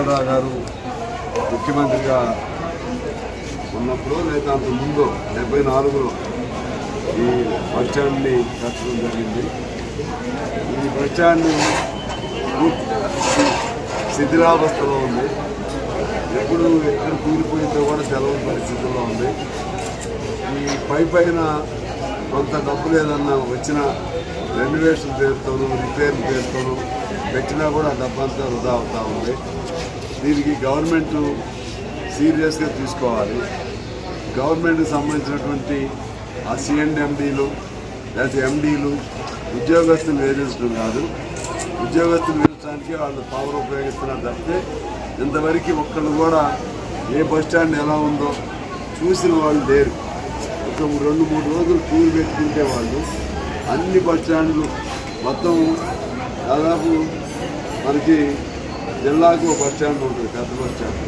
వెంకటరావు గారు ముఖ్యమంత్రిగా ఉన్నప్పుడు లేదా అంత ముందు 74లో ఈ బస్ స్టాండ్ని కట్టడం జరిగింది. ఈ బస్ స్టాండ్ శిథిలావస్థలో ఉంది. ఎప్పుడు ఎక్కడ కూలిపోయిందో కూడా తెలవని పరిస్థితుల్లో ఉంది. ఈ పైన కొంత డబ్బులు ఏదన్నా వచ్చిన రెనోవేషన్ పేరుతోనూ రిపేర్ పేరుతోనూ పెట్టినా కూడా డబ్బంతా వృధా అవుతూ ఉంది. దీనికి గవర్నమెంట్ సీరియస్గా తీసుకోవాలి. గవర్నమెంట్కి సంబంధించినటువంటి ఆ సిఎండ్ఎండీలు లేకపోతే ఎండీలు ఉద్యోగస్తులు వేధించడం కాదు, ఉద్యోగస్తులు వేధించడానికి వాళ్ళు పవర్ ఉపయోగిస్తున్నారు తప్పితే ఇంతవరకు ఒక్కళ్ళు కూడా ఏ బస్ స్టాండ్ ఎలా ఉందో చూసిన వాళ్ళు లేరు. ఒక 2-3 రోజులు టూర్ పెట్టుకుంటే వాళ్ళు అన్ని బస్ స్టాండ్లు మొత్తం దాదాపు మనకి జిల్లాకు ఒక బస్ స్టాండ్ ఉంటుంది, పెద్ద బస్ స్టాండ్.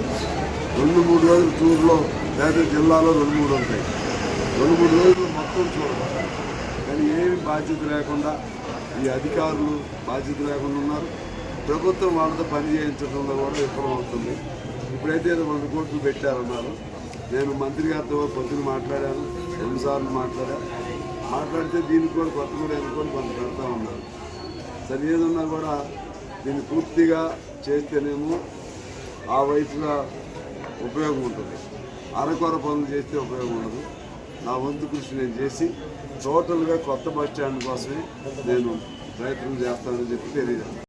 2-3 రోజుల టూర్లో లేదా జిల్లాలో 2-3 ఉంటాయి. 2-3 రోజులు మొత్తం చూడడం కానీ ఏమి బాధ్యత లేకుండా ఈ అధికారులు బాధ్యత లేకుండా ఉన్నారు. ప్రభుత్వం వాళ్ళతో పని చేయించడంలో కూడా విఫలమవుతుంది. ఇప్పుడైతే 100 కోట్లు పెట్టారన్నారు. నేను మంత్రి గారితో పొద్దున మాట్లాడాను, 2 సార్లు మాట్లాడితే దీనికి కూడా కొత్త కూడా ఎన్నుకొని కొంత పెడతా ఉన్నారు. సరే ఏదన్నా కూడా దీన్ని పూర్తిగా చేస్తేనేమో ఆ వైపుగా ఉపయోగం ఉంటుంది, అరకొర పనులు చేస్తే ఉపయోగం ఉండదు. నా వంతు కృషి నేను చేసి టోటల్గా కొత్త బస్ స్టాండ్ కోసమే నేను ప్రయత్నం చేస్తానని చెప్పి తెలియజేస్తాను.